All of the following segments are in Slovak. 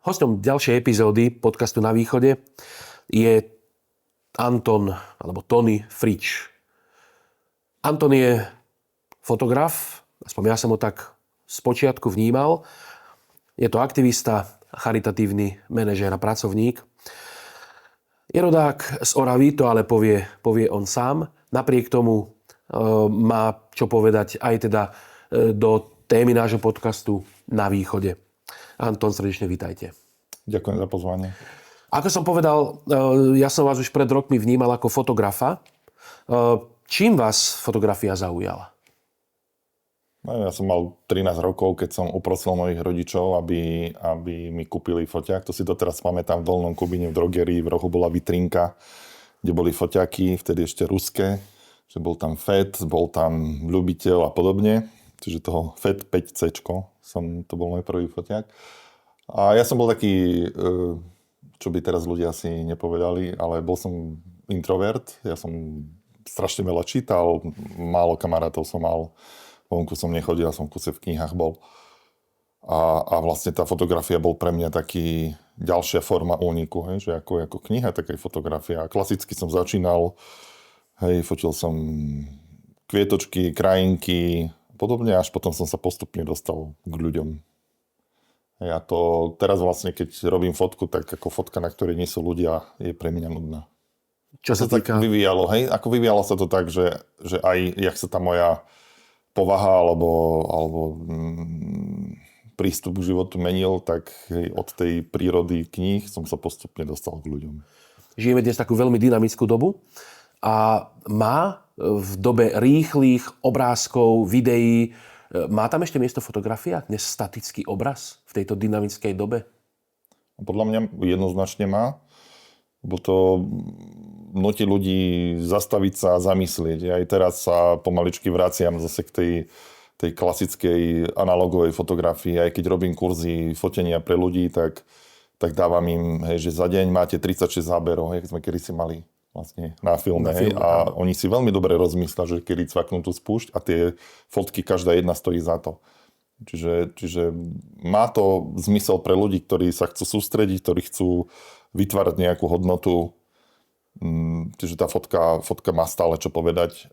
Hosťom ďalšej epizódy podcastu Na východe je Anton, alebo Tony Frič. Anton je fotograf, aspoň ja som ho tak spočiatku vnímal. Je to aktivista, charitatívny manažér a pracovník. Je rodák z Oravy, to ale povie on sám. Napriek tomu má čo povedať aj teda do témy nášho podcastu Na východe. Anton, srdečne vítajte. Ďakujem za pozvanie. Ako som povedal, ja som vás už pred rokmi vnímal ako fotografa. Čím vás fotografia zaujala? Ja som mal 13 rokov, keď som uprosil mojich rodičov, aby mi kúpili foťák. To si doteraz pamätám, v Dolnom Kubíne v drogerii v rohu bola vitrinka, kde boli foťáky, vtedy ešte ruské. Že bol tam FET, bol tam Ľubiteľ a podobne. Čiže toho FET 5C, to bol môj prvý foťák. A ja som bol taký, čo by teraz ľudia asi nepovedali, ale bol som introvert. Ja som strašne veľa čítal, málo kamarátov som mal, vonku som nechodil, som v kuse v knihách bol. A vlastne tá fotografia bol pre mňa taký ďalšia forma úniku, hej, že ako kniha, tak aj fotografia. Klasicky som začínal, fotil som kvietočky, krajinky, podobne, až potom som sa postupne dostal k ľuďom. Ja to teraz vlastne, keď robím fotku, tak ako fotka, na ktorej nie sú ľudia, je pre mňa nudná. Čo sa týka... Tak vyvíjalo, vyvíjalo sa to tak, že aj jak sa tá moja povaha alebo prístup k životu menil, tak od tej prírody kníh som sa postupne dostal k ľuďom. Žijeme dnes takú veľmi dynamickú dobu a má v dobe rýchlych obrázkov, videí, má tam ešte miesto fotografia? Dnes statický obraz v tejto dynamickej dobe? Podľa mňa jednoznačne má, lebo to nutí ľudí zastaviť sa a zamyslieť. Ja aj teraz sa pomaličky vraciam zase k tej klasickej analogovej fotografii. Aj keď robím kurzy fotenia pre ľudí, tak dávam im, že za deň máte 36 záberov, keď sme kedysi mali vlastne na filme. A oni si veľmi dobre rozmyslia, že kedy cvaknú tú spúšť a tie fotky, každá jedna stojí za to. Čiže má to zmysel pre ľudí, ktorí sa chcú sústrediť, ktorí chcú vytvárať nejakú hodnotu. Čiže tá fotka má stále čo povedať.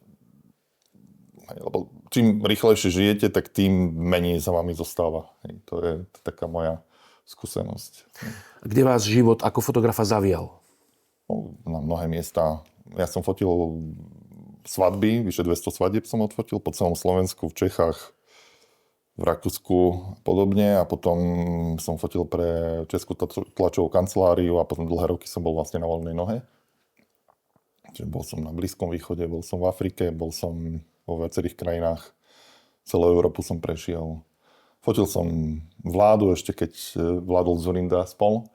Lebo čím rýchlejšie žijete, tak tým menej za vami zostáva. To je taká moja skúsenosť. Kde vás život ako fotografa zavial? Na mnohé miesta. Ja som fotil svadby, vyše 200 svadieb som odfotil po celom Slovensku, v Čechách, v Rakúsku a podobne. A potom som fotil pre Českú tlačovú kanceláriu a potom dlhé roky som bol vlastne na voľnej nohe. Čiže bol som na Blízkom východe, bol som v Afrike, bol som vo viacerých krajinách. Celú Európu som prešiel. Fotil som vládu ešte, keď vládol Dzurinda spol.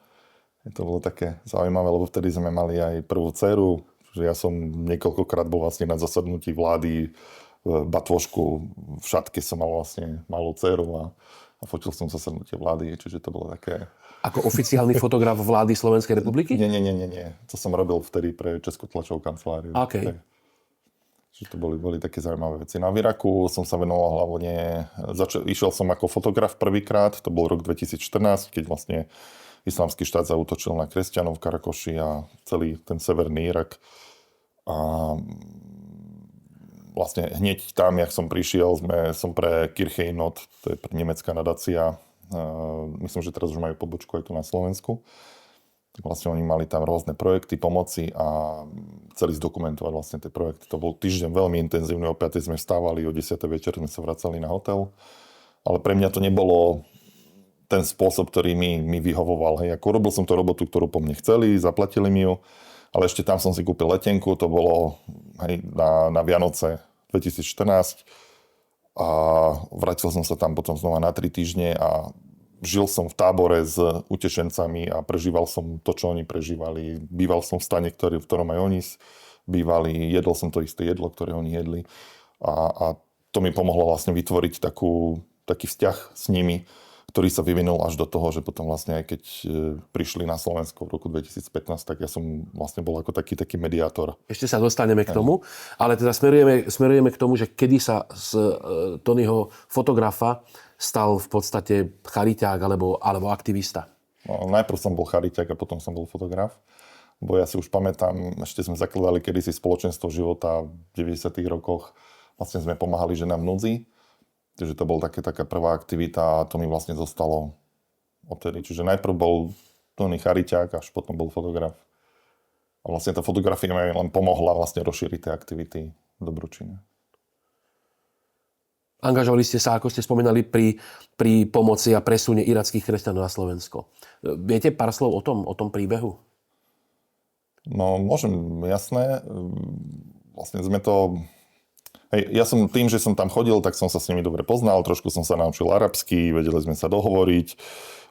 To bolo také zaujímavé, lebo vtedy sme mali aj prvú dceru. Že ja som niekoľkokrát bol vlastne na zasadnutí vlády v batôžku. V šatke som mal vlastne malú dceru a fotil som zasadnutie vlády. Čiže to bolo také... Ako oficiálny fotograf vlády Slovenskej republiky? Nie. To som robil vtedy pre Českú tlačovú kanceláriu. Okay. Čiže to boli také zaujímavé veci. Na Iraku som sa venoval hlavne... Išiel som ako fotograf prvýkrát, to bol rok 2014, keď vlastne Islamský štát zaútočil na kresťanov v Karakoši a celý ten severný Irak. A vlastne hneď tam, jak som prišiel, som pre Kirche Not, to je nemecká nadácia, myslím, že teraz už majú pobočku aj tu na Slovensku. Tak vlastne oni mali tam rôzne projekty pomoci a chceli zdokumentovať vlastne tie projekty. To bol týždeň veľmi intenzívny, o 5 sme vstávali, o 10 večer sme sa vracali na hotel. Ale pre mňa to nebolo ten spôsob, ktorý mi vyhovoval. Ako robil som tú robotu, ktorú po mne chceli, zaplatili mi ju, ale ešte tam som si kúpil letenku, to bolo na Vianoce 2014 a vrátil som sa tam potom znova na 3 týždne a žil som v tábore s utečencami a prežíval som to, čo oni prežívali. Býval som v stane, v ktorom aj oni bývali, jedol som to isté jedlo, ktoré oni jedli a to mi pomohlo vlastne vytvoriť taký vzťah s nimi, ktorý sa vyvinul až do toho, že potom vlastne aj keď prišli na Slovensko v roku 2015, tak ja som vlastne bol ako taký mediátor. Ešte sa dostaneme k tomu, ale teda smerujeme k tomu, že kedy sa z Tonyho fotografa stal v podstate chariťák alebo aktivista. Najprv som bol chariťák a potom som bol fotograf. Bo ja si už pamätám, ešte sme zakladali kedysi spoločenstvo života v 90. rokoch. Vlastne sme pomáhali ženám v núdzi. Takže to bol taká prvá aktivita a to mi vlastne zostalo odtedy. Čiže najprv bol plný chariťák, až potom bol fotograf. A vlastne tá fotografia mi len pomohla vlastne rozšíriť tie aktivity dobročinné. Angažovali ste sa, ako ste spomínali, pri pomoci a presune irackých kresťanov na Slovensko. Viete pár slov o tom príbehu? No, môžem, jasné. Vlastne sme to... Hej, ja som tým, že som tam chodil, tak som sa s nimi dobre poznal, trošku som sa naučil arabsky, vedeli sme sa dohovoriť.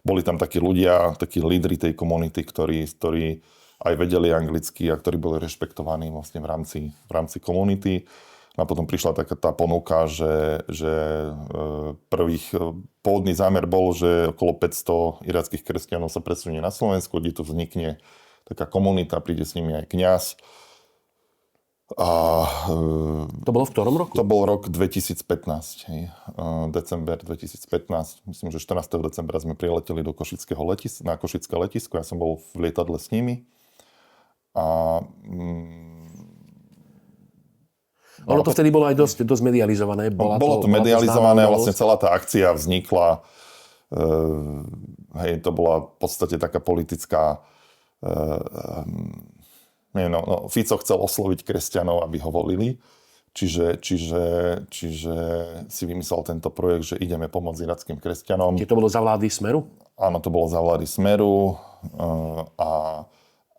Boli tam takí ľudia, takí lídri tej komunity, ktorí aj vedeli anglicky a ktorí boli rešpektovaní vlastne v rámci komunity. A potom prišla taká tá ponuka, že pôvodný zámer bol, že okolo 500 irackých kresťanov sa presunie na Slovensku, kde tu vznikne taká komunita, príde s nimi aj kňaz. To bolo v ktorom roku? To bol rok 2015, december 2015. Myslím, že 14. decembra sme prileteli na Košické letisko. Ja som bol v lietadle s nimi. Ono to vtedy bolo aj dosť medializované. Bolo to medializované a vlastne celá tá akcia vznikla. To bola v podstate taká politická... Fico chcel osloviť kresťanov, aby ho volili. Čiže si vymyslel tento projekt, že ideme pomôcť irackým kresťanom. Čiže to bolo za vlády Smeru? Áno, to bolo za vlády Smeru. A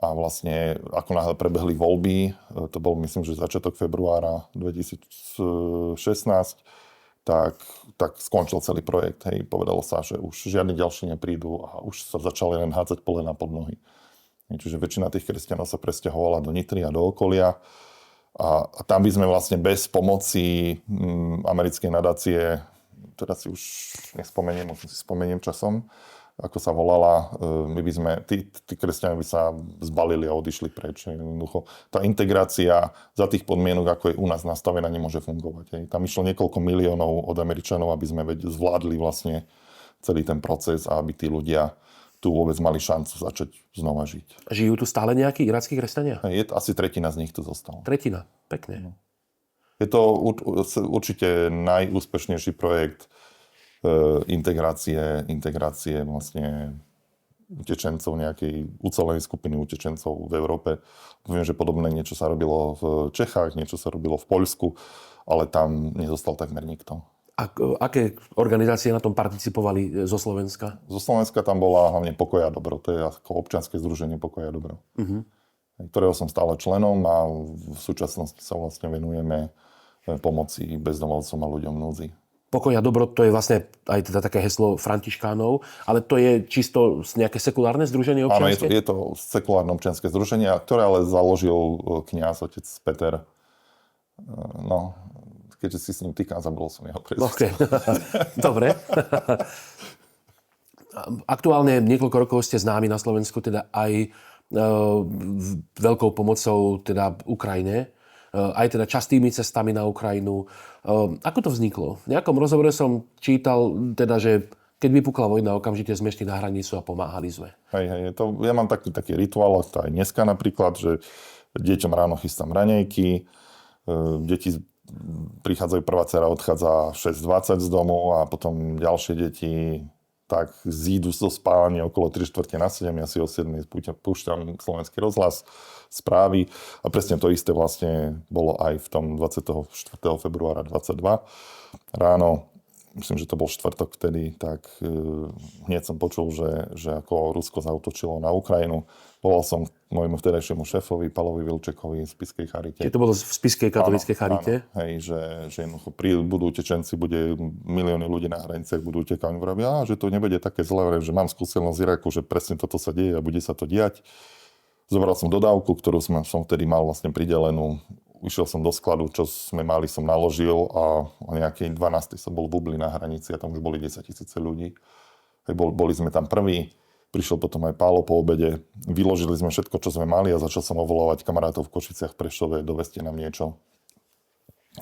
vlastne, ako náhle prebehli voľby, to bol, myslím, že začiatok februára 2016, tak skončil celý projekt. Povedalo sa, že už žiadni ďalší neprídu a už sa začali len hádzať polena pod nohy. Čiže väčšina tých kresťanov sa presťahovala do Nitry a do okolia. A tam by sme vlastne bez pomoci americkej nadácie, teda si už nespomeniem, možno si spomeniem časom, ako sa volala, tí kresťania by sa zbalili a odišli preč. Jednoducho, tá integrácia za tých podmienok, ako je u nás nastavená, nemôže fungovať. Tam išlo niekoľko miliónov od Američanov, aby sme zvládli vlastne celý ten proces a aby tí ľudia tu vôbec mali šancu začať znova žiť. Žijú tu stále nejakí irackí kresťania? Asi tretina z nich tu zostala. Tretina, pekne. Je to určite najúspešnejší projekt integrácie vlastne utečencov, nejakej ucelenej skupiny utečencov v Európe. Viem, že podobné niečo sa robilo v Čechách, niečo sa robilo v Poľsku, ale tam nezostal takmer nikto. A aké organizácie na tom participovali zo Slovenska? Zo Slovenska tam bola hlavne Pokoj a dobro. To je ako občianske združenie Pokoj a dobro. Ktorého som stále členom a v súčasnosti sa vlastne venujeme pomoci bezdomovcom a ľuďom v núdzi. Pokoj a dobro, to je vlastne aj teda také heslo františkánov, ale to je čisto nejaké sekulárne združenie občianske? Áno, je to sekulárne občianske združenie, ktoré ale založil kňaz, otec Peter. Keďže si s ním týkam, zabudol som jeho prezvisko. Okay. Dobre. Aktuálne niekoľko rokov ste známi na Slovensku teda aj veľkou pomocou teda Ukrajine, aj teda častými cestami na Ukrajinu. Ako to vzniklo? V nejakom rozhovore som čítal teda, že keď vypukla vojna, okamžite sme šli na hranicu a pomáhali sme. Ja mám taký rituál, to aj dneska napríklad, že deťom ráno chystám raňajky, deti prichádzajú, prvá dcera odchádza 6:20 z domu a potom ďalšie deti tak zídu zo spálne okolo 3:45, ja si o 7 púšťam Slovenský rozhlas, správy a presne to isté vlastne bolo aj v tom 24. februára 22 ráno. Myslím, že to bol štvrtok vtedy, tak hneď som počul, že ako Rusko zaútočilo na Ukrajinu. Volal som môjmu vtedajšiemu šéfovi, Palovi Vilčekovi z Spišskej charite. Čiže to bolo v Spišskej katolíckej charite? Áno, že budú utečenci, bude milióny ľudí na hraniciach, budú utekať. Oni vravia, že to nebude také zlé, že mám skúsenosť z Iraku, že presne toto sa deje a bude sa to diať. Zobral som dodávku, ktorú som vtedy mal vlastne pridelenú. Išiel som do skladu, čo sme mali, som naložil a o nejakej 12. som bol v Bubli na hranici a tam už boli 10 000 ľudí. Boli sme tam prví, prišiel potom aj Pálo po obede, vyložili sme všetko, čo sme mali a začal som ovolovať kamarátov v Košiciach, v Prešove, doveste nám niečo.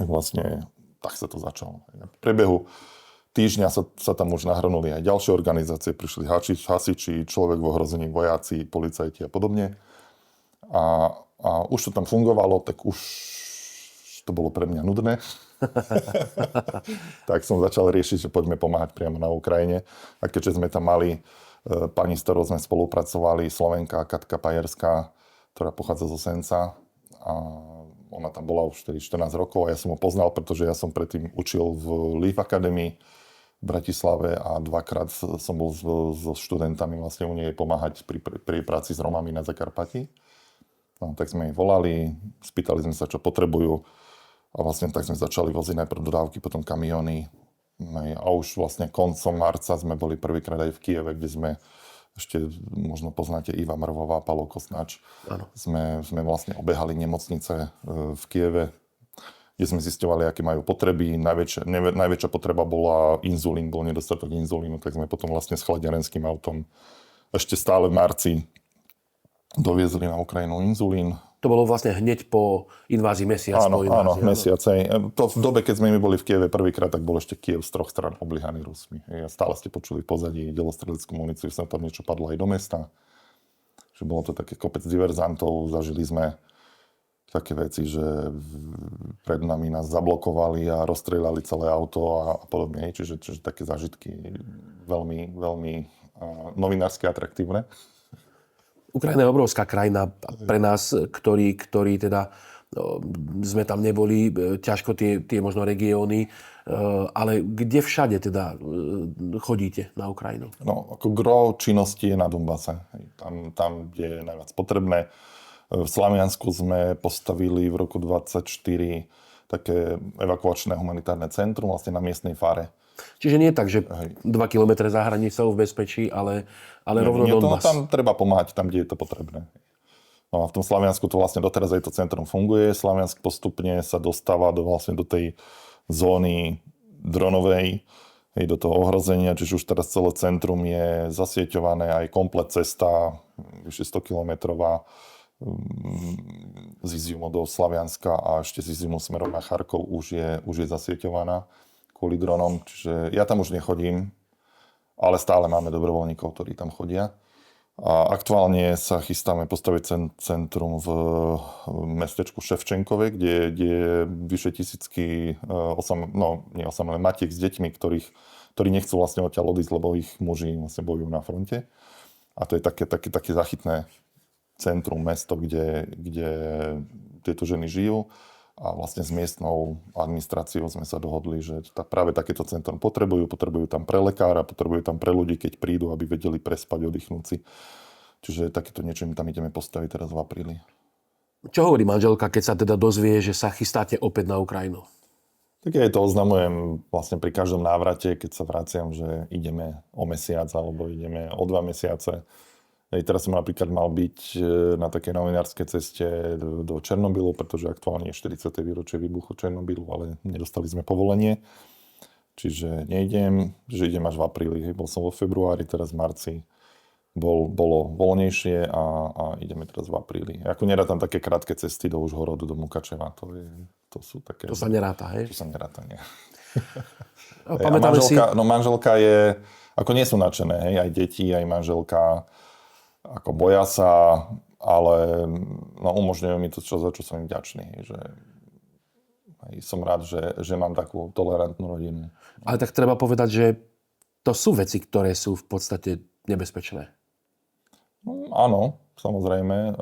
Vlastne tak sa to začalo. V priebehu týždňa sa tam už nahrnuli aj ďalšie organizácie, prišli hasiči, človek v ohrození, vojaci, policajti a podobne. A už to tam fungovalo, tak už to bolo pre mňa nudné. Tak som začal riešiť, že poďme pomáhať priamo na Ukrajine. A keďže sme tam mali pani, s ktorou sme spolupracovali, Slovenka Katka Pajerská, ktorá pochádza zo Senca. A ona tam bola už 14 rokov a ja som ho poznal, pretože ja som predtým učil v Leaf Academy v Bratislave a dvakrát som bol so študentami vlastne u nej pomáhať pri práci s Romami na Zakarpati. No, tak sme jej volali, spýtali sme sa, čo potrebujú a vlastne tak sme začali voziť najprv dodávky, potom kamióny. A už vlastne koncom marca sme boli prvýkrát aj v Kyjeve, kde sme, ešte možno poznáte Iva Mrvová, Palo Kosnač. Sme vlastne obehali nemocnice v Kyjeve, kde sme zisťovali, aké majú potreby. Najväčšia potreba bola inzulín, bol nedostatok inzulínu, tak sme potom vlastne s chladiarenským autom ešte stále v marci doviezli na Ukrajinu inzulín. To bolo vlastne hneď po invázii, mesiac po invázii. Áno, mesiac. To v dobe, keď sme my boli v Kyjeve prvýkrát, tak bol ešte Kyjev z 3 strán oblihaný Rusmi. Stále ste počuli v pozadí delostreleckú muníciu, sa tam niečo padlo aj do mesta. Že bolo to také kopec diverzantov, zažili sme také veci, že pred nami nás zablokovali a rozstrieľali celé auto a podobne. Čiže také zážitky veľmi, veľmi novinársky atraktívne. Ukrajina je obrovská krajina pre nás, ktorí teda sme tam neboli, ťažko tie možno regióny, ale kde všade teda chodíte na Ukrajinu? No, ako gro činnosti je na Donbase. Tam, kde je najviac potrebné. V Slaviansku sme postavili v roku 2024 také evakuačné humanitárne centrum vlastne na miestnej fare. Čiže nie tak, že 2 kilometre za hranicou v bezpečí, ale rovno Donbas. Tam treba pomáhať tam, kde je to potrebné. No a v tom Slaviansku to vlastne doteraz aj to centrum funguje. Slaviansk postupne sa dostáva do tej zóny dronovej, do toho ohrozenia, čiže už teraz celé centrum je zasieťované, aj komplet cesta, vyše 100 kilometrová z Iziumu do Slavianska a ešte z Iziumu smerom na Charkov už je zasieťovaná kvôli dronom, čiže ja tam už nechodím, ale stále máme dobrovoľníkov, ktorí tam chodia. A aktuálne sa chystáme postaviť centrum v mestečku Ševčenkove, kde je vyše 1000 matiek s deťmi, ktorí nechcú vlastne odtiaľ odísť, lebo ich muži vlastne bojujú na fronte. A to je také zachytné centrum, mesto, kde tieto ženy žijú. A vlastne s miestnou administráciou sme sa dohodli, že práve takéto centrum potrebujú tam pre lekára, potrebujú tam pre ľudí, keď prídu, aby vedeli prespať, oddychnúť si. Čiže takéto niečo my tam ideme postaviť teraz v apríli. Čo hovorí manželka, keď sa teda dozvie, že sa chystáte opäť na Ukrajinu? Tak ja jej to oznamujem vlastne pri každom návrate, keď sa vraciam, že ideme o mesiac alebo ideme o 2 mesiace. Teraz som napríklad mal byť na takej novinárskej ceste do Černobylu, pretože aktuálne je 40. výročie výbuchu Černobylu, ale nedostali sme povolenie. Čiže nejdem, že idem až v apríli. Bol som vo februári, teraz v marci bolo voľnejšie a ideme teraz v apríli. Ako nerátam také krátke cesty do Užhorodu, do Mukačeva. To sú také... To sa neráta, hej? To sa neráta, nie. Manželka je... Ako nie sú nadšené, hej? Aj deti, aj manželka... Ako boja sa, ale umožňujú mi to, za čo som im vďačný. Že som rád, že mám takú tolerantnú rodinu. Ale tak treba povedať, že to sú veci, ktoré sú v podstate nebezpečné. Áno, samozrejme.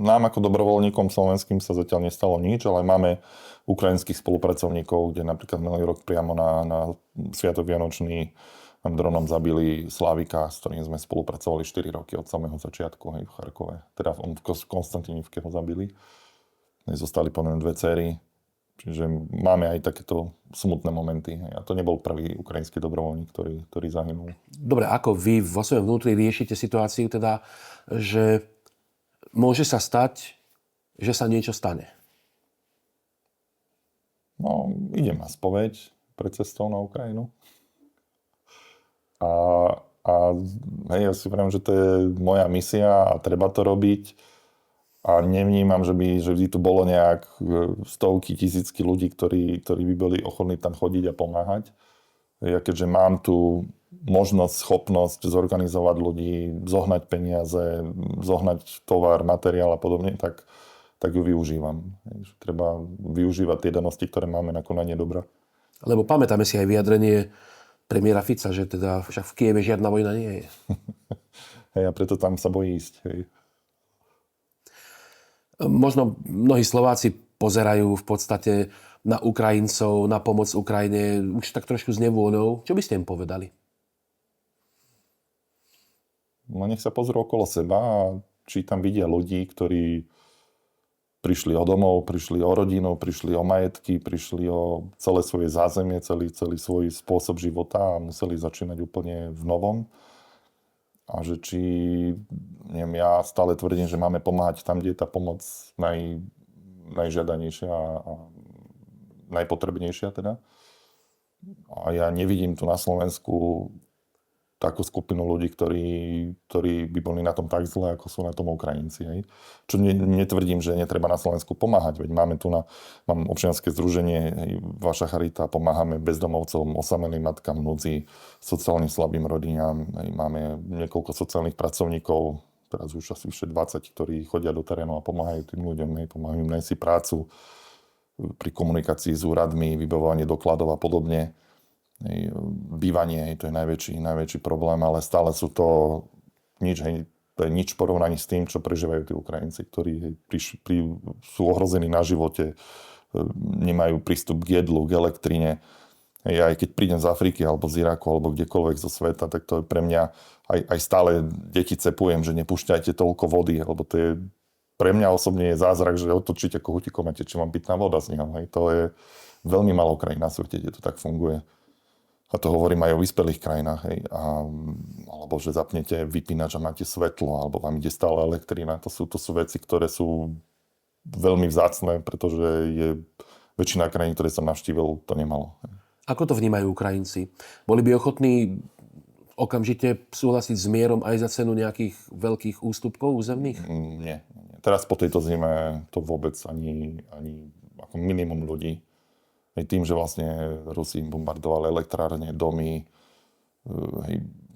Nám ako dobrovoľníkom slovenským sa zatiaľ nestalo nič, ale máme ukrajinských spolupracovníkov, kde napríklad minulý rok priamo na Sviatok Vianočný dronom zabili Slávika, s ktorým sme spolupracovali 4 roky od samého začiatku, hej, v Charkove. Teda v Konstantinivke ho zabili. Zostali po ňom 2 dcery. Čiže máme aj takéto smutné momenty. A to nebol prvý ukrajinský dobrovoľník, ktorý zahynul. Dobre, ako vy vo svojom vnútri riešite situáciu, teda, že môže sa stať, že sa niečo stane? No, idem na spoveď pred cestou na Ukrajinu. A ja si viem, že to je moja misia a treba to robiť. A nevnímam, že by tu bolo stovky, tisícky ľudí, ktorí by boli ochotní tam chodiť a pomáhať. Ja keďže mám tu možnosť, schopnosť zorganizovať ľudí, zohnať peniaze, zohnať tovar, materiál a podobne, tak ju využívam. Treba využívať tie danosti, ktoré máme na konanie dobra. Lebo pamätáme si aj vyjadrenie premiéra Fica, že teda však v Kieve žiadna vojna nie je. Hej, a preto tam sa bojí ísť. Hej. Možno mnohí Slováci pozerajú v podstate na Ukrajincov, na pomoc Ukrajine už tak trošku s nevôľou. Čo by ste im povedali? No nech sa pozrú okolo seba a či tam vidia ľudí, ktorí prišli o domov, prišli o rodinu, prišli o majetky, prišli o celé svoje zázemie, celý svoj spôsob života a museli začínať úplne v novom. A že či, neviem, ja stále tvrdím, že máme pomáhať tam, kde je tá pomoc najžiadanejšia a najpotrebnejšia teda. A ja nevidím tu na Slovensku takú skupinu ľudí, ktorí by boli na tom tak zle, ako sú na tom Ukrajinci. Hej. Čo netvrdím, že netreba na Slovensku pomáhať. Veď mám občianske združenie, Vaša charita, pomáhame bezdomovcom, osamelým matkám, núdzi, sociálne slabým rodinám. Hej. Máme niekoľko sociálnych pracovníkov, teraz už asi vyše 20, ktorí chodia do terénu a pomáhajú tým ľuďom. Hej. Pomáhajú im nájsť si prácu pri komunikácii s úradmi, vybavovanie dokladov a podobne. Bývanie, to je najväčší problém, ale stále sú to nič v porovnaní s tým, čo prežívajú tí Ukrajinci, ktorí sú ohrození na živote, nemajú prístup k jedlu, k elektrine. Aj keď prídem z Afriky, alebo z Iraku, alebo kdekoľvek zo sveta, tak to je pre mňa, aj stále deti cepujem, že nepúšťajte toľko vody, lebo to je pre mňa osobne je zázrak, že otočíte kohútikom a tečie vám pitná voda z neho. To je veľmi málo krajín na svete, kde to tak funguje. A to hovorím aj o vyspelých krajinách. Hej. Alebo že zapnete vypínač a máte svetlo, alebo vám ide stále elektrina. To sú veci, ktoré sú veľmi vzácne, pretože väčšina krajín, ktoré som navštívil, to nemalo. Ako to vnímajú Ukrajinci? Boli by ochotní okamžite súhlasiť s mierom aj za cenu nejakých veľkých ústupkov územných? Nie. Teraz po tejto zime to vôbec ani ako minimum ľudí. Aj tým, že vlastne Rusi bombardovali elektrárne, domy,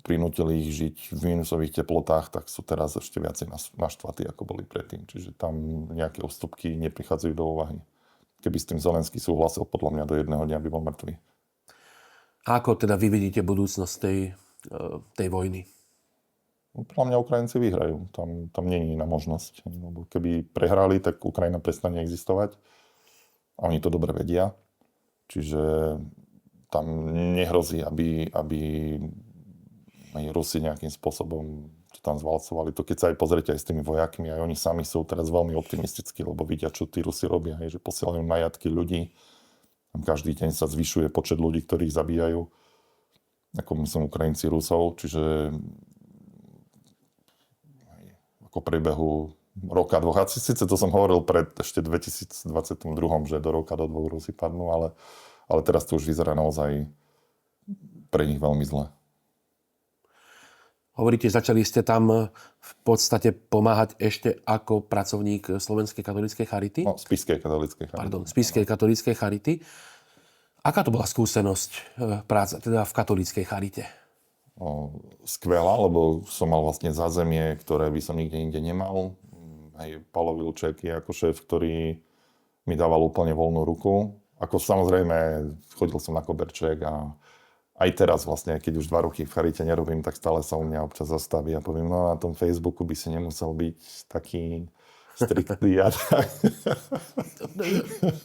prinútili ich žiť v minusových teplotách, tak sú teraz ešte viacej naštvatí, ako boli predtým. Čiže tam nejaké ústupky neprichádzajú do úvahy. Keby s tým Zelenský súhlasil, podľa mňa do jedného dňa by bol mŕtvy. A ako teda vy vidíte budúcnosť tej vojny? Podľa mňa Ukrajinci vyhrajú. Tam nie je iná možnosť. Lebo keby prehrali, tak Ukrajina prestane existovať. A oni to dobre vedia. Čiže tam nehrozí, aby Rusi nejakým spôsobom to tam zvalcovali. To keď sa aj pozrite aj s tými vojakmi, aj oni sami sú teraz veľmi optimistickí, lebo vidia, čo tí Rusi robia, že posielajú majetky ľudí. Každý deň sa zvyšuje počet ľudí, ktorých zabíjajú. Ako myslím Ukrajinci Rusov, čiže ako priebehu roka, dvoch. A síce to som hovoril pred ešte 2022, že do roka, do dvoch Rusi padnú, ale teraz to už vyzerá naozaj pre nich veľmi zle. Hovoríte, začali ste tam v podstate pomáhať ešte ako pracovník Slovenskej katolíckej charity? No, Spišskej katolíckej charity. Pardon, Spišskej katolíckej charity. Aká to bola skúsenosť práca teda v katolíckej charite? Skvelá, lebo som mal vlastne zázemie, ktoré by som nikde inde nemal. Hej, Palo Vilček je ako šéf, ktorý mi dával úplne voľnú ruku. Ako samozrejme, chodil som na koberček a aj teraz vlastne, keď už 2 roky v charite nerobím, tak stále sa u mňa občas zastaví a poviem, no na tom Facebooku by si nemusel byť taký striktný a tak.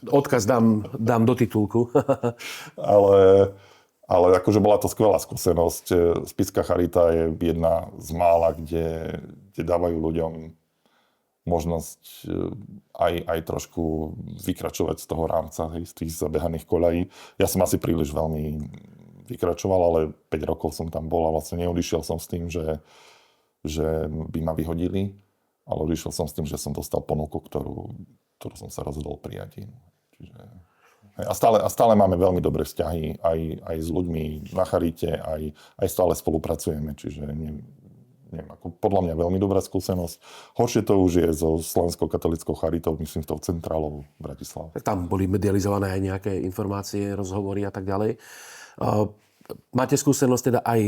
Odkaz dám do titulku. Ale akože bola to skvelá skúsenosť. Spišská charita je jedna z mála, kde dávajú ľuďom možnosť aj trošku vykračovať z toho rámca, z tých zabehaných koľají. Ja som asi príliš veľmi vykračoval, ale 5 rokov som tam bol a vlastne neodišiel som s tým, že by ma vyhodili, ale odišiel som s tým, že som dostal ponuku, ktorú som sa rozhodol prijať. Čiže... A stále máme veľmi dobré vzťahy aj s ľuďmi na charite, aj stále spolupracujeme, čiže neviem, ako podľa mňa veľmi dobrá skúsenosť. Horšie to už je so Slovenskou katolíckou charitou, myslím, tou centrálou v Bratislave. Tam boli medializované aj nejaké informácie, rozhovory a tak ďalej. máte skúsenosť teda aj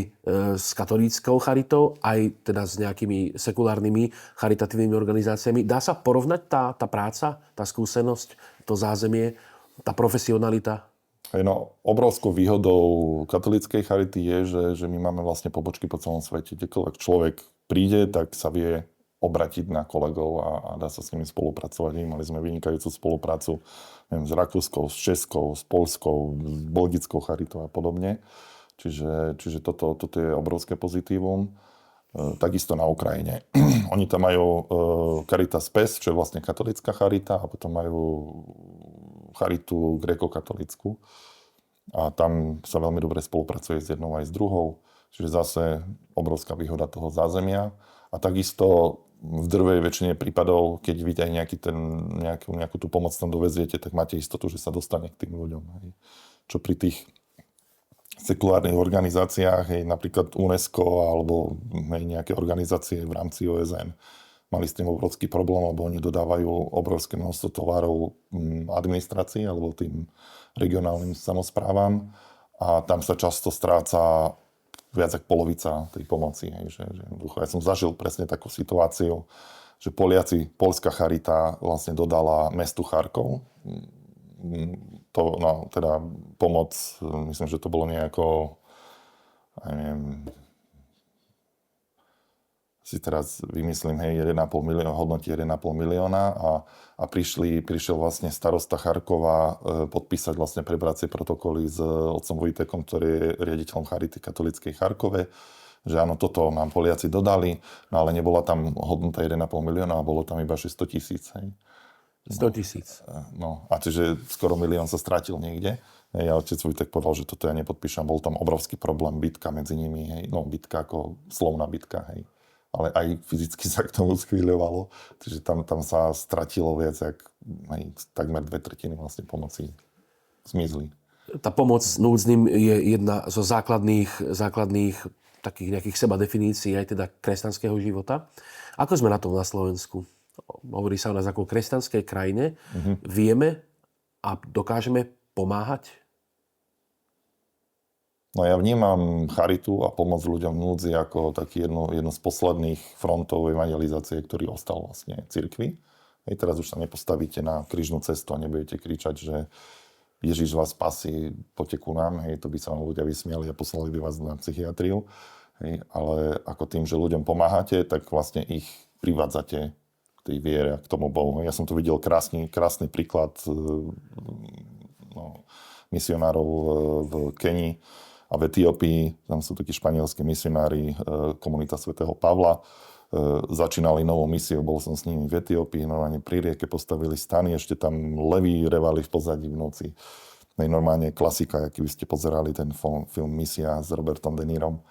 s katolíckou charitou, aj teda s nejakými sekulárnymi charitatívnymi organizáciami. Dá sa porovnať tá práca, tá skúsenosť, to zázemie, tá profesionalita? No, obrovskou výhodou katolíckej charity je, že my máme vlastne pobočky po celom svete. Kdekoľvek človek príde, tak sa vie obratiť na kolegov a dá sa s nimi spolupracovať. Mali sme vynikajúcu spoluprácu neviem, s Rakúskou, s Českou, s Poľskou, s belgickou charitou a podobne. Čiže toto je obrovské pozitívum. Takisto na Ukrajine. Oni tam majú Caritas Spes, čo je vlastne katolícka charita, a potom majú charitu gréko-katolícku. A tam sa veľmi dobre spolupracuje s jednou aj s druhou. Čiže zase obrovská výhoda toho zázemia. A takisto v drvej väčšine prípadov, keď vy aj nejakú tú pomoc tam doveziete, tak máte istotu, že sa dostane k tým ľuďom. Hej. Čo pri tých sekulárnych organizáciách, hej, napríklad UNESCO alebo nejaké organizácie v rámci OSN, mali s tým obrovský problém, lebo oni dodávajú obrovské množstvo tovarov administrácii alebo tým regionálnym samosprávam a tam sa často stráca viac ako polovica tej pomoci. Hej, ja som zažil presne takú situáciu, že poľská charita vlastne dodala mestu Charkov teda pomoc, myslím, že to bolo nejako, neviem, si teraz vymyslím, hej, 1,5 milióna, hodnotí 1,5 milióna a prišiel vlastne starosta Charkova podpísať vlastne prebracie protokoly s otcom Vojtekom, ktorý je riaditeľom charity katolíckej Charkove, že áno, toto nám Poliaci dodali, no ale nebola tam hodnota 1,5 milióna a bolo tam iba 600 000, hej. 100 000. No, a čiže skoro 1 milión sa stratil niekde. Hej, a otec Vojtek povedal, že toto ja nepodpíšem. Bol tam obrovský problém, bitka medzi nimi. Hej. No, bitka ako slovná bitka, hej. Ale aj fyzicky sa k tomu schvíľovalo. Čiže tam sa stratilo viac, takmer 2/3 vlastne pomoci zmizli. Tá pomoc núdznym je jedna zo základných takých nejakých sebadefinícií aj teda kresťanského života. Ako sme na tom na Slovensku? Hovorí sa o nás ako kresťanskej krajine. Vieme a dokážeme pomáhať? No ja vnímam charitu a pomoc ľuďom v núdzi ako taký jedno z posledných frontov evangelizácie, ktorý ostal vlastne cirkvi. Hej, teraz už sa nepostavíte na krížnu cestu a nebudete kričať, že Ježiš vás spasí, poďte ku nám. Hej, to by sa vám ľudia vysmiali a poslali by vás na psychiatriu. Hej, ale ako tým, že ľuďom pomáhate, tak vlastne ich privádzate tej viere k tomu Bohu. Ja som tu videl krásny príklad misionárov v Kenii a v Etiópii. Tam sú takí španielskí misionári, komunita svätého Pavla. Začínali novú misiu, bol som s nimi v Etiópii, normálne pri rieke postavili stany, ešte tam leví revali v pozadí v noci. Normálne klasika, aký by ste pozerali ten film Misia s Robertom De Nirom.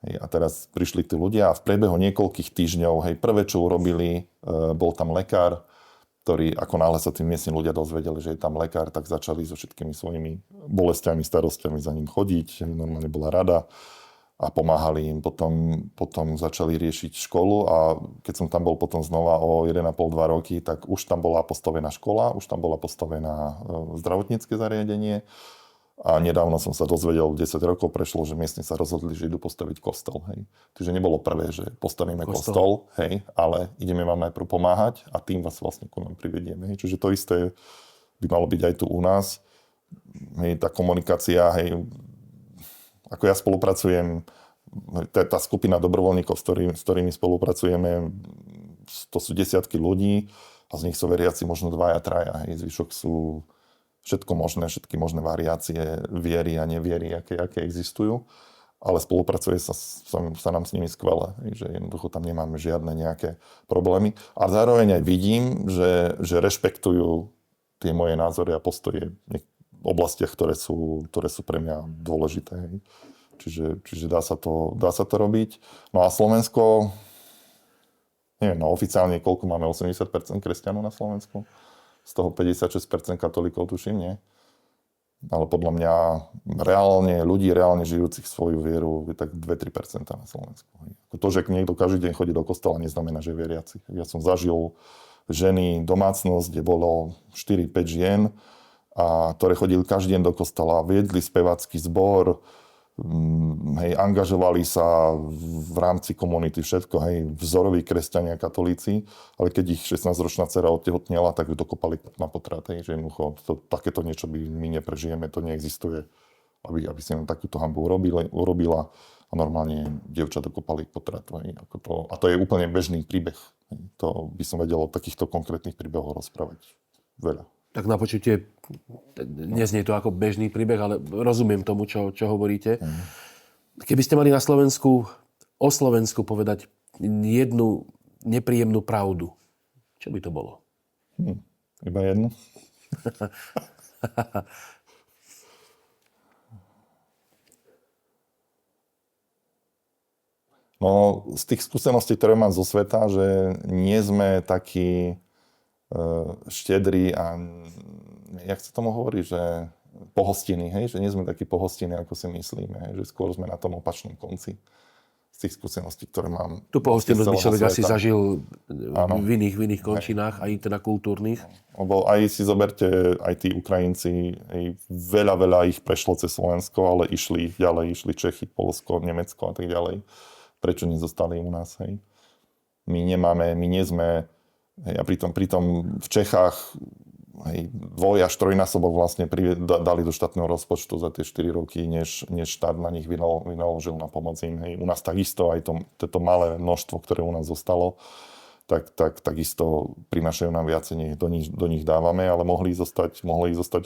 A teraz prišli tí ľudia a v priebehu niekoľkých týždňov, prvé, čo urobili, bol tam lekár, ktorý, ako náhle sa tí miestni ľudia dozvedeli, že je tam lekár, tak začali so všetkými svojimi bolestiami, starostiami za ním chodiť. Normálne bola rada a pomáhali im. Potom začali riešiť školu a keď som tam bol potom znova o 1,5-2 roky, tak už tam bola postavená škola, už tam bola postavená zdravotnícke zariadenie. A nedávno som sa dozvedel, 10 rokov prešlo, že miestne sa rozhodli, že idú postaviť kostol. Hej. Čiže nebolo prvé, že postavíme kostol, hej, ale ideme vám najprv pomáhať a tým vás vlastne ku nám privedieme. Hej. Čiže to isté by malo byť aj tu u nás. Hej, tá komunikácia, hej, ako ja spolupracujem, tá skupina dobrovoľníkov, s ktorými spolupracujeme, to sú desiatky ľudí a z nich sú veriaci možno 2-3. Hej. Zvyšok sú všetko možné, všetky možné variácie viery a neviery, aké existujú. Ale spolupracuje sa nám s nimi skvele, že jednoducho tam nemáme žiadne nejaké problémy. A zároveň aj vidím, že rešpektujú tie moje názory a postoje v oblastiach, ktoré sú pre mňa dôležité. Hej. Čiže dá sa to robiť. No a Slovensko, neviem, oficiálne koľko máme, 80% kresťanov na Slovensku? Z toho 56% katolíkov, tuším, nie? Ale podľa mňa ľudí reálne žijúcich svoju vieru je tak 2-3% na Slovensku. To, že niekto každý deň chodí do kostola, neznamená, že je veriaci. Ja som zažil domácnosť, kde bolo 4-5 žien, a ktoré chodili každý deň do kostola, viedli spevácky zbor, hej, angažovali sa v rámci komunity, všetko, hej, vzoroví kresťania, katolíci, ale keď ich 16-ročná dcera odtehotniela, tak ju dokopali na potrat, hej, že jednoducho takéto niečo my neprežijeme, to neexistuje, aby si len takúto hanbu urobila a normálne dievča dokopali k potratu. Hej, a to je úplne bežný príbeh. Hej, to by som vedel o takýchto konkrétnych príbehoch rozprávať veľa. Tak na počutie, neznie to ako bežný príbeh, ale rozumiem tomu, čo hovoríte. Keby ste mali na Slovensku, o Slovensku povedať jednu nepríjemnú pravdu, čo by to bolo? Iba jednu? No, z tých skúseností, ktoré mám zo sveta, že nie sme takí štedrí a jak sa tomu hovorí, že pohostinní, hej? Že nie sme takí pohostinní, ako si myslíme, hej? Že skôr sme na tom opačnom konci z tých skúseností, ktoré mám. Tu pohostinnosť by človek asi zažil v iných končinách, aj teda kultúrnych. Lebo aj si zoberte, aj tí Ukrajinci, veľa ich prešlo cez Slovensko, ale išli ďalej, išli Čechy, Poľsko, Nemecko a tak ďalej. Prečo nezostali u nás, hej? My nie sme. Hej, a pritom v Čechách 2 až 3-násobok vlastne dali do štátneho rozpočtu za tie 4 roky, než štát na nich vynaložil na pomoc im. Hej. U nás takisto aj toto malé množstvo, ktoré u nás zostalo, takisto prinášajú nám viacej, nech do nich dávame, ale mohli zostať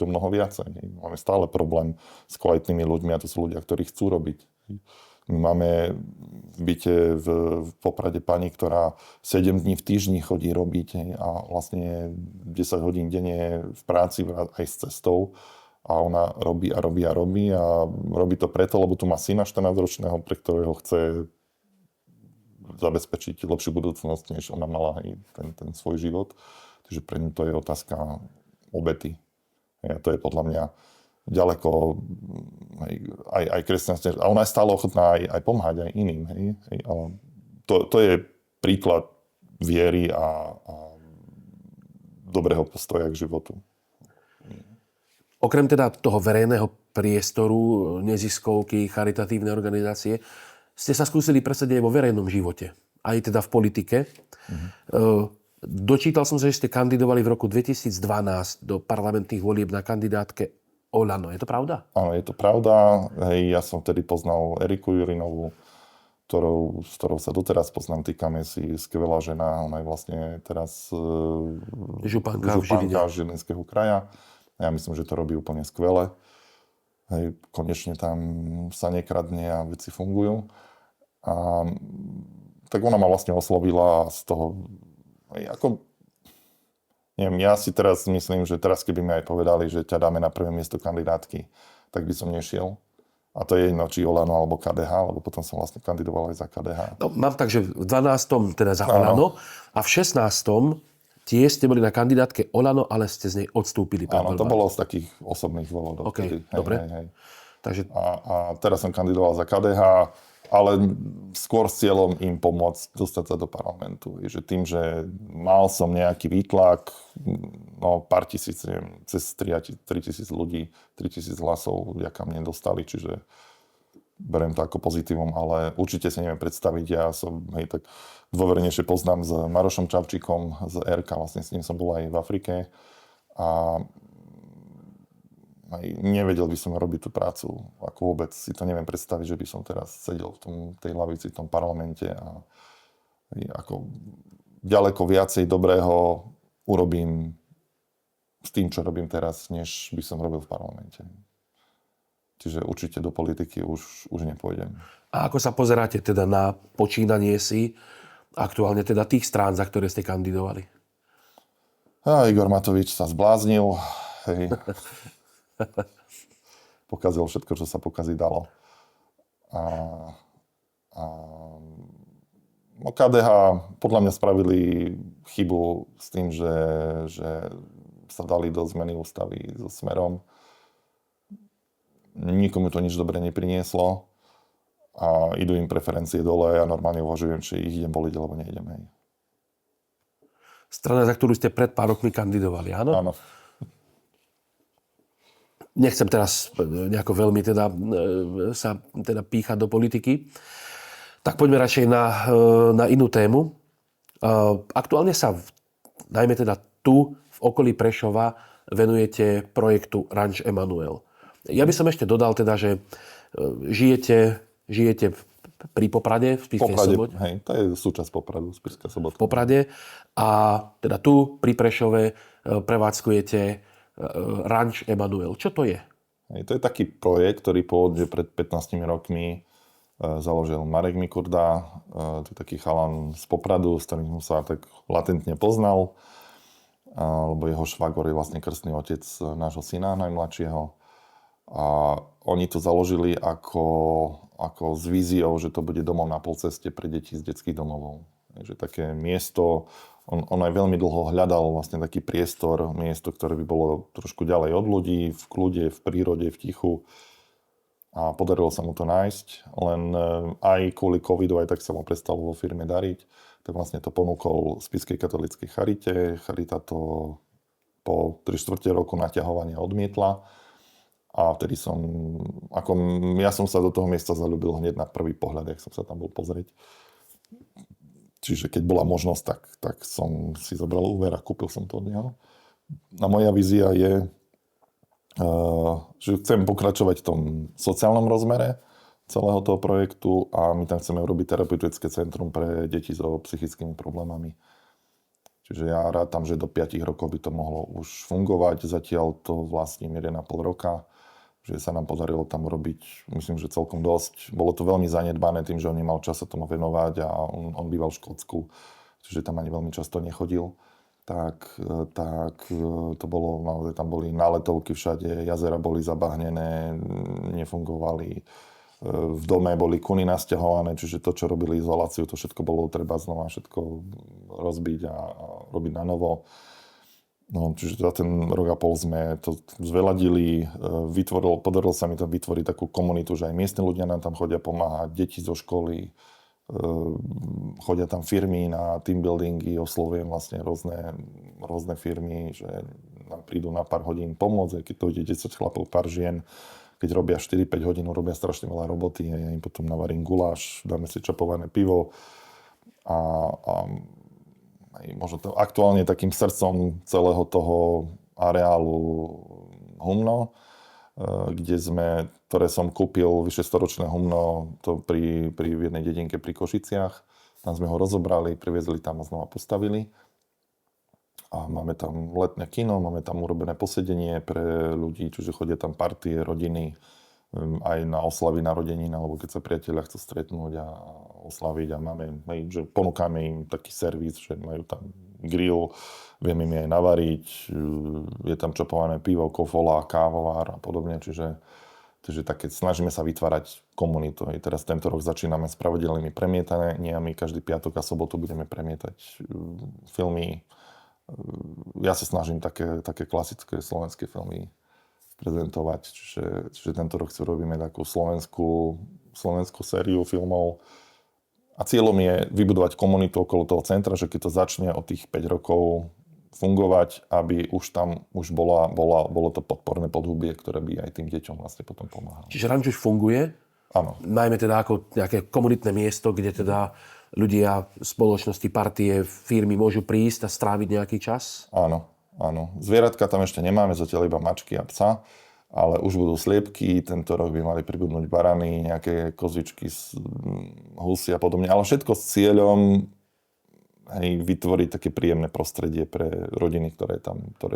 o mnoho viacej. Hej. Máme stále problém s kvalitnými ľuďmi a to sú ľudia, ktorí chcú robiť. Hej. My máme v byte v Poprade pani, ktorá 7 dní v týždni chodí robiť, hej, a vlastne 10 hodín denne v práci aj s cestou. A ona robí a robí to preto, lebo tu má syna 14-ročného, pre ktorého chce zabezpečiť lepšiu budúcnosť, než ona mala, hej, ten svoj život. Takže pre ňu to je otázka obety. Hej, a to je podľa mňa ďaleko aj kresťanské. A ona je stále ochotná aj pomáhať aj iným. Hej? Ale to je príklad viery a dobrého postoja k životu. Okrem teda toho verejného priestoru, neziskovky, charitatívne organizácie, ste sa skúsili presadiť aj vo verejnom živote. Aj teda v politike. Dočítal som sa, že ste kandidovali v roku 2012 do parlamentných volieb na kandidátke Olano. Je to pravda? Áno, je to pravda. Hej, ja som vtedy poznal Eriku Jurinovú, s ktorou sa doteraz poznám. Týkame si, skvelá žena. Ona je vlastne teraz županka Žilinského kraja. Ja myslím, že to robí úplne skvele. Hej, konečne tam sa nekradne a veci fungujú. A tak ona ma vlastne oslovila z toho, neviem, ja si teraz myslím, že teraz keby mi aj povedali, že ťa dáme na prvé miesto kandidátky, tak by som nešiel. A to je jedno, či Olano alebo KDH, lebo potom som vlastne kandidoval aj za KDH. No, mám tak, že v 12. teda za Olano a v 16. tiež ste boli na kandidátke Olano, ale ste z nej odstúpili. Áno, to bolo z takých osobných dôvodov. OK, dobre. Hej. Takže... A teraz som kandidoval za KDH, ale skôr s cieľom im pomôcť dostať sa do parlamentu. Že tým, že mal som nejaký výtlak, no pár tisíc, neviem, cez 3 tisíc ľudí, 3 tisíc hlasov vďaka mne dostali, čiže beriem to ako pozitívum, ale určite si neviem predstaviť. Ja som tak dôvernejšie poznám s Marošom Čavčíkom z RK, vlastne s ním som bol aj v Afrike a aj nevedel by som robiť tú prácu. Ako vôbec si to neviem predstaviť, že by som teraz sedel v tej lavici, v tom parlamente a ako ďaleko viacej dobrého urobím s tým, čo robím teraz, než by som robil v parlamente. Čiže určite do politiky už nepôjdem. A ako sa pozeráte teda na počínanie si aktuálne teda tých strán, za ktoré ste kandidovali? Igor Matovič sa zbláznil. Hej. Pokazil všetko, čo sa pokaziť dalo. KDH podľa mňa spravili chybu s tým, že sa dali do zmeny ústavy so Smerom. Nikomu to nič dobre neprinieslo a idú im preferencie dole a normálne uvažujem, či ich idem voliť, alebo neidem. Hej. Strana, za ktorú ste pred pár rokmi kandidovali, áno? Áno. nechcem teraz nejako veľmi sa píchať do politiky, tak poďme radšej na inú tému. Aktuálne sa, najmä teda tu, v okolí Prešova, venujete projektu Ranč Emanuel. Ja by som ešte dodal teda, že žijete pri Poprade, v Spišskej Sobote. Hej, to je súčasť Popradu, Spišská Sobota. V Poprade. A teda tu, pri Prešove, prevádzkujete Ranč Emanuel. Čo to je? Hej, to je taký projekt, ktorý pôvodne pred 15 rokmi založil Marek Mikurda. To je taký chalan z Popradu, s ktorým som sa tak latentne poznal, lebo jeho švagor je vlastne krstný otec nášho syna najmladšieho. A oni to založili ako s víziou, že to bude domov na polceste pre deti z detských domovov. Takže také miesto, on aj veľmi dlho hľadal vlastne taký priestor, miesto, ktoré by bolo trošku ďalej od ľudí, v kľude, v prírode, v tichu. A podarilo sa mu to nájsť, len aj kvôli covidu, aj tak sa mu prestalo vo firme dariť. Tak vlastne to ponúkol Spišskej katolíckej charite. Charita to po 3/4 roku naťahovania odmietla. A vtedy ja som sa do toho miesta zaľúbil hneď na prvý pohľad, jak som sa tam bol pozrieť. Čiže keď bola možnosť, tak som si zobral úver a kúpil som to od neho. A moja vízia je, že chcem pokračovať v tom sociálnom rozmere celého toho projektu a my tam chceme urobiť terapeutické centrum pre deti so psychickými problémami. Čiže ja rátam, že do 5 rokov by to mohlo už fungovať. Zatiaľ to vlastním 1,5 roka. Že sa nám podarilo tam urobiť, myslím, že celkom dosť. Bolo to veľmi zanedbané tým, že on nemal čas sa tomu venovať a on býval v Škótsku, čiže tam ani veľmi často nechodil. Tak to bolo, naozaj tam boli náletovky všade, jazera boli zabahnené, nefungovali. V dome boli kuny nasťahované, čiže to, čo robili izoláciu, to všetko bolo treba znova všetko rozbiť a robiť na novo. No, čiže za ten rok a pol sme to zveladili, podarilo sa mi tam vytvoriť takú komunitu, že aj miestni ľudia nám tam chodia pomáhať, deti zo školy, chodia tam firmy na team buildingy, oslovujem vlastne rôzne firmy, že nám prídu na pár hodín pomôcť, keď to ide 10 chlapov, pár žien, keď robia 4-5 hodín, robia strašne veľa roboty, ja im potom navarím guláš, dáme si čapované pivo a možno to aktuálne takým srdcom celého toho areálu Humno, ktoré som kúpil vyše 100-ročné humno to pri jednej dedinke pri Košiciach. Tam sme ho rozobrali, priviezli tam a znova postavili. A máme tam letné kino, máme tam urobené posedenie pre ľudí, čiže chodia tam partie, rodiny, aj na oslavy narodenín, alebo keď sa priatelia chcú stretnúť a oslaviť a že ponúkame im taký servis, že majú tam grill, vieme im aj navariť, je tam čopované pivo, kofola, kávovár a podobne, čiže také snažíme sa vytvárať komunitu. I teraz tento rok začíname s pravidelnými premietaniami, každý piatok a sobotu budeme premietať filmy. Ja sa snažím také klasické slovenské filmy prezentovať, čiže tento rok si robíme takú slovenskú sériu filmov a cieľom je vybudovať komunitu okolo toho centra, že keď to začne od tých 5 rokov fungovať, aby už bolo to podporné podhubie, ktoré by aj tým deťom vlastne potom pomáhalo. Čiže ranč už funguje? Áno. Najmä teda ako nejaké komunitné miesto, kde teda ľudia, spoločnosti, partie, firmy môžu prísť a stráviť nejaký čas? Áno. Zvieratka tam ešte nemáme, zatiaľ iba mačky a psa, ale už budú sliepky, tento rok by mali pribudnúť barany, nejaké kozičky, husy a podobne, ale všetko s cieľom vytvoriť také príjemné prostredie pre rodiny, ktoré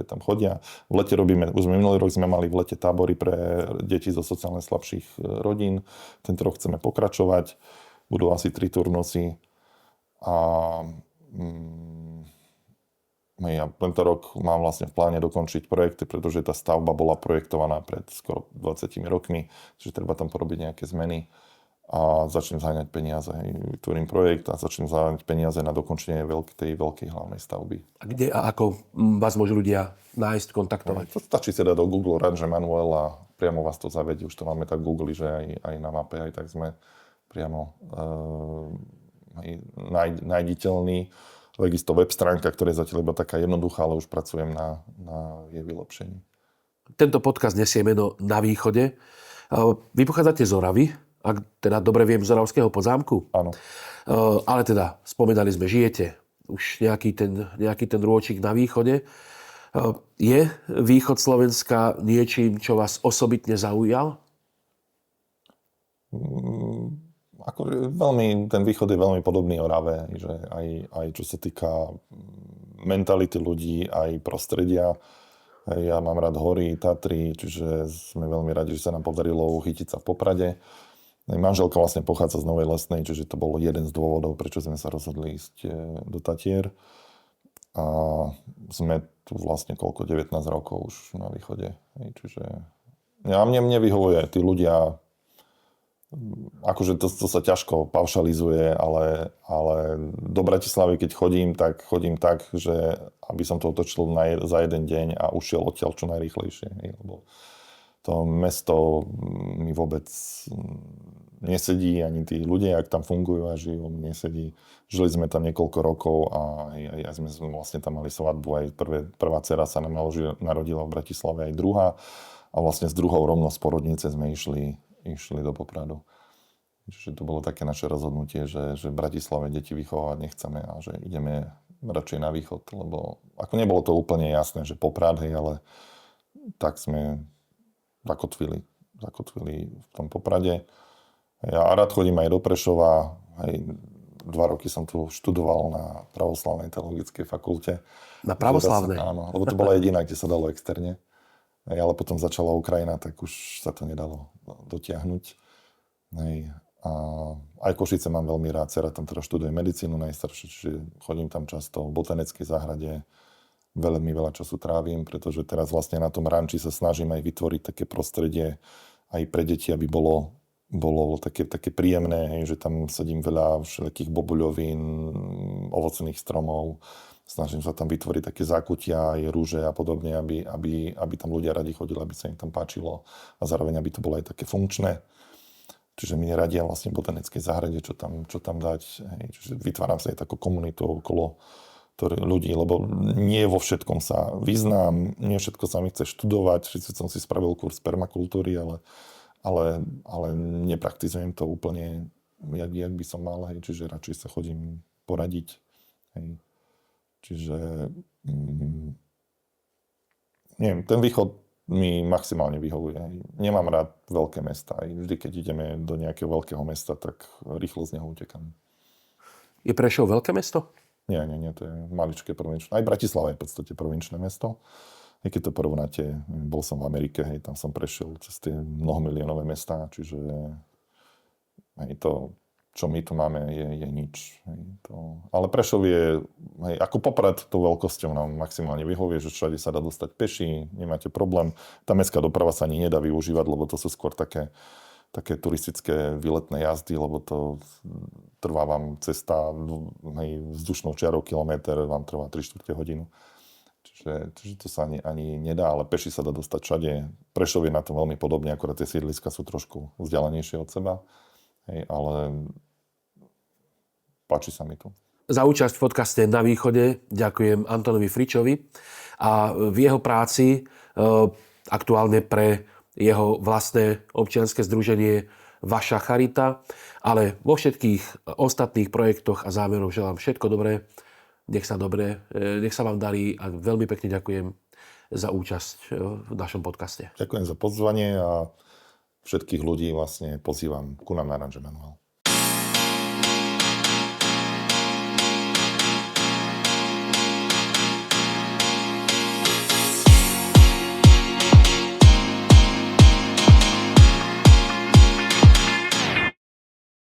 tam chodia. V lete už minulý rok sme mali v lete tábory pre deti zo sociálne slabších rodín, tento rok chceme pokračovať, budú asi 3 turnusy a ja tento rok mám vlastne v pláne dokončiť projekty, pretože tá stavba bola projektovaná pred skoro 20 rokmi, čiže treba tam porobiť nejaké zmeny a začnem zháňať peniaze. Vytvorím projekt a začnem zháňať peniaze na dokončenie tej veľkej hlavnej stavby. A kde a ako vás môžu ľudia nájsť, kontaktovať? To stačí sa dať do Google Ranč Emanuel a priamo vás to zavedie. Už to máme tak Google, že aj na mape, aj tak sme priamo nájditeľní. Takisto web stránka, ktorá je zatiaľ iba taká jednoduchá, ale už pracujem na jej vylepšení. Tento podcast nesie meno Na východe. Vy pochádzate z Oravy, ak teda dobre viem, z Oravského Podzámku. Áno. Ale teda, spomínali sme, žijete už nejaký ten rôčik na východe. Je východ Slovenska niečím, čo vás osobitne zaujal? Ten východ je veľmi podobný Orave, že aj čo sa týka mentality ľudí, aj prostredia. Ja mám rád hory, Tatry, čiže sme veľmi radi, že sa nám podarilo uchytiť sa v Poprade. Manželka vlastne pochádza z Novej Lesnej, čiže to bol jeden z dôvodov, prečo sme sa rozhodli ísť do Tatier. A sme tu vlastne 19 rokov už na východe. Čiže mne vyhovuje, tí ľudia, akože to sa ťažko paušalizuje, ale do Bratislavy, keď chodím tak, že aby som to otočil za jeden deň a ušiel odtiaľ čo najrýchlejšie. Lebo to mesto mi vôbec nesedí, ani tí ľudia, ak tam fungujú a žijú, mi nesedí. Žili sme tam niekoľko rokov a aj sme vlastne tam mali svadbu. Aj prvá dcera sa nám narodila v Bratislave, aj druhá. A vlastne s druhou rovno z porodnice sme išli do Popradu. Čiže to bolo také naše rozhodnutie, že v Bratislave deti vychovávať nechceme a že ideme radšej na východ, lebo ako nebolo to úplne jasné, že Poprad, ale tak sme zakotvili v tom Poprade. Ja rád chodím aj do Prešova, aj 2 roky som tu študoval na Pravoslavnej teologickej fakulte. Na Pravoslavnej? Áno, lebo to bola jediná, kde sa dalo externe. Ale potom začala Ukrajina, tak už sa to nedalo dotiahnuť. A aj Košice mám veľmi rád, dcera tam teda študuje medicínu najstaršie, čiže chodím tam často v botanickej záhrade. Veľmi veľa času trávim, pretože teraz vlastne na tom ranči sa snažím aj vytvoriť také prostredie aj pre deti, aby bolo také príjemné, že tam sedím veľa všelijakých bobuľovín, ovocných stromov. Snažím sa tam vytvoriť také zákutia, aj rúže a podobne, aby tam ľudia radi chodili, aby sa im tam páčilo a zároveň, aby to bolo aj také funkčné. Čiže mi neradia vlastne v botanickej záhrade, čo tam dať. Čiže vytváram sa aj takú komunitu okolo ľudí, lebo nie vo všetkom sa vyznám, nie všetko sa mi chce študovať, všetci som si spravil kurz permakultúry, ale nepraktizujem to úplne, jak by som mal, čiže radšej sa chodím poradiť. Čiže neviem, ten východ mi maximálne vyhovuje. Nemám rád veľké mesta. Vždy, keď ideme do nejakého veľkého mesta, tak rýchlo z neho utekam. Je Prešov veľké mesto? Nie, to je maličké provinčné. Aj Bratislava je v podstate provinčné mesto. Aj keď to porovnáte, bol som v Amerike, tam som prešiel cez tie mnohomiliónové mestá, čiže aj to, čo my tu máme, je nič. Ale Prešov je, ako Poprad tou veľkosťou nám maximálne vyhovie, že všade sa dá dostať peši, nemáte problém. Tá mestská doprava sa ani nedá využívať, lebo to sú skôr také turistické výletné jazdy, lebo to trvá vám cesta vzdušnou čiarou kilometr, vám trvá 3/4 hodinu. Čiže to sa ani nedá, ale peši sa dá dostať všade. Prešov je na tom veľmi podobne, akorát tie sídliska sú trošku vzdialenejšie od seba. Ale páči sa mi tu. Za účasť v podcaste Na východe ďakujem Antonovi Fričovi a v jeho práci aktuálne pre jeho vlastné občianske združenie Vaša charita, ale vo všetkých ostatných projektoch a zámeroch želám všetko dobré. Nech sa vám darí a veľmi pekne ďakujem za účasť v našom podcaste. Ďakujem za pozvanie a všetkých ľudí vlastne pozývam ku nám na Aranž Emanuel.